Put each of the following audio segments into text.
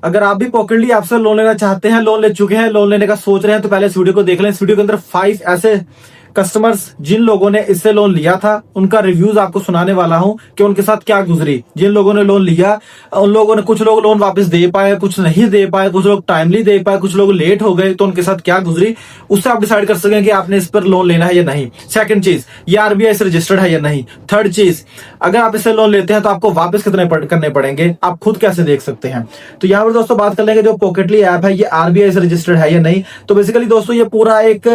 अगर आप भी पॉकेटली ऐप से लोन लेना चाहते हैं, लोन ले चुके हैं, लोन लेने का सोच रहे हैं, तो पहले इस वीडियो को देख लें। इस वीडियो के अंदर 5 ऐसे कस्टमर्स जिन लोगों ने इससे लोन लिया था उनका रिव्यूज आपको सुनाने वाला हूं कि उनके साथ क्या गुजरी। जिन लोगों ने लोन लिया उन लोगों ने, कुछ लोग लोन वापस दे पाए, कुछ नहीं दे पाए, कुछ लोग टाइमली दे पाए, कुछ लोग लेट हो गए, तो उनके साथ क्या गुजरी उससे आप डिसाइड कर सकें कि आपने इस पर लोन लेना है या नहीं। सेकंड चीज, ये आरबीआई से रजिस्टर्ड है या नहीं। थर्ड चीज, अगर आप इससे लोन लेते हैं तो आपको वापस कितने करने पड़ेंगे, आप खुद कैसे देख सकते हैं। तो यहाँ पर दोस्तों बात कर लेंगे जो पॉकेटली ऐप है ये आरबीआई से रजिस्टर्ड है या नहीं। तो बेसिकली दोस्तों ये पूरा एक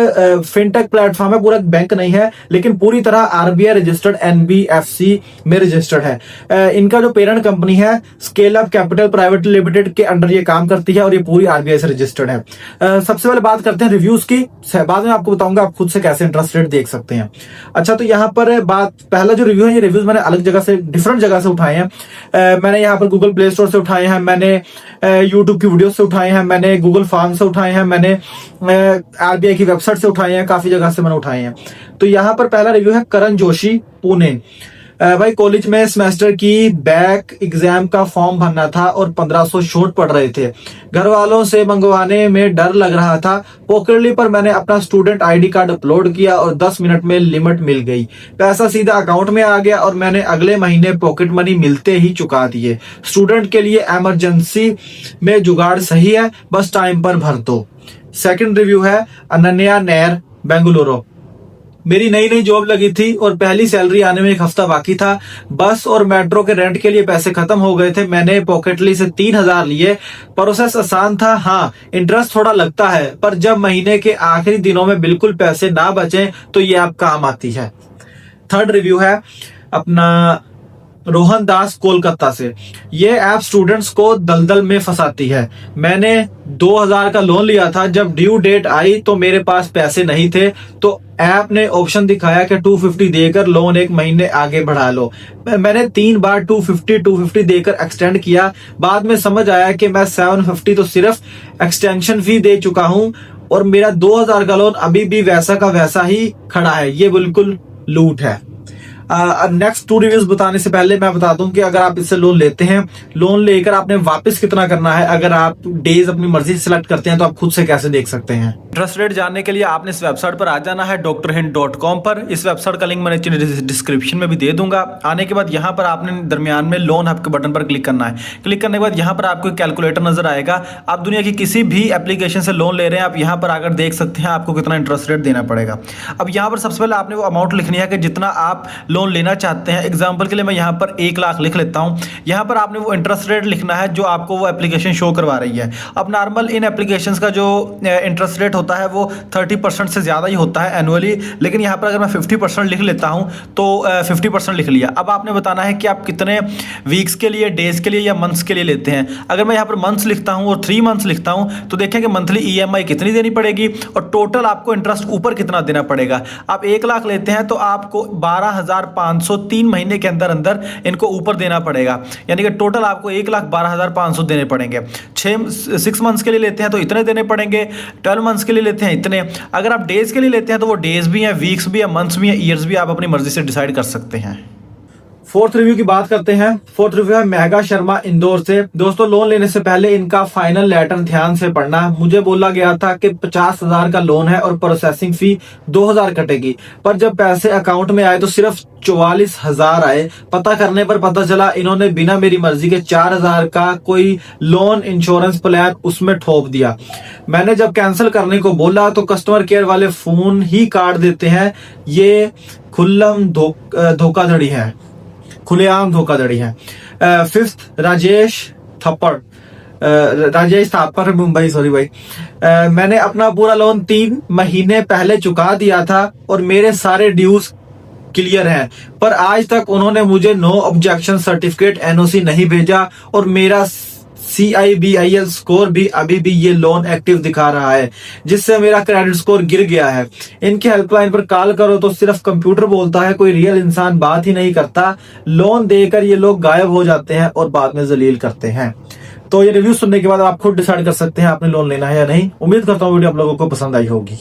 फिनटेक प्लेटफॉर्म है, पूरा बैंक नहीं है, लेकिन पूरी तरह आरबीआई रजिस्टर्ड एनबीएफसी में रजिस्टर्ड है। इनका जो पेरेंट कंपनी है scale up capital private limited के अंडर ये काम करती है और ये पूरी आरबीआई से रजिस्टर्ड है। सबसे पहले बात करते हैं रिव्यूज की, बाद में आपको बताऊंगा आप खुद से कैसे इंटरेस्ट रेट देख सकते हैं। अच्छा, तो यहाँ पर पहला जो रिव्यू है, ये रिव्यूज मैंने अलग जगह से, डिफरेंट जगह से उठाए हैं। मैंने यहाँ पर गूगल प्ले स्टोर से उठाए हैं, मैंने यूट्यूब की वीडियो से उठाए हैं, मैंने गूगल फॉर्म से उठाए हैं, मैंने आरबीआई की वेबसाइट से उठाए हैं, काफी जगह से मैंने उठाए हैं। तो यहाँ पर पहला रिव्यू है करण जोशी, पुणे। भाई कॉलेज में सेमेस्टर की बैक एग्जाम का फॉर्म भरना था और 1500 शॉर्ट पड़ रहे थे। घर वालों से मंगवाने में डर लग रहा था। पॉकेटली पर मैंने अपना स्टूडेंट आईडी कार्ड अपलोड किया और 10 मिनट में लिमिट मिल गई। पैसा सीधा अकाउंट में आ गया और मैंने अगले महीने पॉकेट मनी मिलते ही चुका दिए। स्टूडेंट के लिए इमरजेंसी में जुगाड़ सही है, बस टाइम पर भर दो। सेकंड रिव्यू है अनन्या नैर, बेंगलुरु। मेरी नई नई जॉब लगी थी और पहली सैलरी आने में 1 हफ्ता बाकी था। बस और मेट्रो के रेंट के लिए पैसे खत्म हो गए थे। मैंने पॉकेटली से 3000 लिए। प्रोसेस आसान था, हाँ इंटरेस्ट थोड़ा लगता है, पर जब महीने के आखिरी दिनों में बिल्कुल पैसे ना बचे तो ये आप काम आती है। थर्ड रिव्यू है अपना रोहन दास, कोलकाता से। ये ऐप स्टूडेंट्स को दलदल में फंसाती है। मैंने 2000 का लोन लिया था, जब ड्यू डेट आई तो मेरे पास पैसे नहीं थे, तो ऐप ने ऑप्शन दिखाया कि 250 देकर लोन 1 महीने आगे बढ़ा लो। मैंने 3 बार 250 देकर एक्सटेंड किया। बाद में समझ आया कि मैं 750 तो सिर्फ एक्सटेंशन फी दे चुका हूं और मेरा 2000 का लोन अभी भी वैसा का वैसा ही खड़ा है। ये बिल्कुल लूट है। नेक्स्ट 2 रिव्यूज बताने से पहले मैं बता दूं कि अगर आप इससे लोन लेते हैं, लोन लेकर आपने वापस कितना करना है, अगर आप डेज अपनी मर्जी से सिलेक्ट करते हैं तो आप खुद से कैसे देख सकते हैं। इंटरेस्ट रेट जानने के लिए आपने इस वेबसाइट पर आ जाना है drhind.com पर। इस वेबसाइट का लिंक मैंने डिस्क्रिप्शन में भी दे दूंगा। आने के बाद यहाँ पर आपने दरमियान में लोन आपके बटन पर क्लिक करना है। क्लिक करने के बाद यहाँ पर आपको कैलकुलेटर नजर आएगा। आप दुनिया की किसी भी एप्लीकेशन से लोन ले रहे हैं, आप यहाँ पर आकर देख सकते हैं आपको कितना इंटरेस्ट रेट देना पड़ेगा। अब यहाँ पर सबसे पहले आपने वो अमाउंट लिखनी है कि जितना आप लोन लेना चाहते हैं। एग्जाम्पल के लिए मैं यहाँ पर 1 लाख लिख लेता हूँ। यहाँ पर आपने वो इंटरेस्ट रेट लिखना है जो आपको वो एप्लीकेशन शो करवा रही है। अब नॉर्मल इन एप्लीकेशंस का जो इंटरेस्ट रेट होता है वो 30% से ज़्यादा ही होता है एनुअली, लेकिन यहाँ पर अगर मैं 50% लिख लेता हूँ तो 50% लिख लिया। अब आपने बताना है कि आप कितने वीक्स के लिए, डेज के लिए या मंथ्स के लिए लेते हैं। अगर मैं यहाँ पर मंथ्स लिखता हूँ और 3 मंथ्स लिखता हूँ तो देखें कि मंथली EMI कितनी देनी पड़ेगी और टोटल आपको इंटरेस्ट ऊपर कितना देना पड़ेगा। आप 1 लाख लेते हैं तो आपको 12,500 3 महीने के अंदर अंदर इनको ऊपर देना पड़ेगा, यानी कि टोटल आपको 1,12,500 देने पड़ेंगे। 6 मंथ्स के लिए लेते हैं तो इतने देने पड़ेंगे, 12 मंथ्स के लिए लेते हैं इतने। अगर आप डेज के लिए लेते हैं तो वो डेज भी हैं, वीक्स भी हैं, मंथ्स भी हैं, ईयर्स भी, आप अपनी मर्जी से डिसाइड कर सकते हैं। फोर्थ रिव्यू की बात करते हैं। फोर्थ रिव्यू है मेघा शर्मा, इंदौर से। दोस्तों लोन लेने से पहले इनका फाइनल लेटर ध्यान से पढ़ना। मुझे बोला गया था कि 50,000 का लोन है और प्रोसेसिंग फी 2,000 कटेगी, पर जब पैसे अकाउंट में आए तो सिर्फ 44,000 आए। पता करने पर पता चला इन्होंने बिना मेरी मर्जी के 4,000 का कोई लोन इंश्योरेंस प्लान उसमें ठोप दिया। मैंने जब कैंसिल करने को बोला तो कस्टमर केयर वाले फोन ही काट देते हैं। ये खुल्लम धोखाधड़ी है, खुलेआम धोखाधड़ी है। फिफ्थ राजेश थापर, मुंबई, सॉरी भाई। मैंने अपना पूरा लोन 3 महीने पहले चुका दिया था और मेरे सारे ड्यूज क्लियर हैं, पर आज तक उन्होंने मुझे नो ऑब्जेक्शन सर्टिफिकेट NOC नहीं भेजा और मेरा CIBIL स्कोर भी अभी भी ये लोन एक्टिव दिखा रहा है, जिससे मेरा क्रेडिट स्कोर गिर गया है। इनके हेल्पलाइन पर कॉल करो तो सिर्फ कंप्यूटर बोलता है, कोई रियल इंसान बात ही नहीं करता। लोन देकर ये लोग गायब हो जाते हैं और बाद में जलील करते हैं। तो ये रिव्यू सुनने के बाद आप खुद डिसाइड कर सकते हैं आपने लोन लेना है या नहीं। उम्मीद करता हूँ वीडियो आप लोगों को पसंद आई होगी।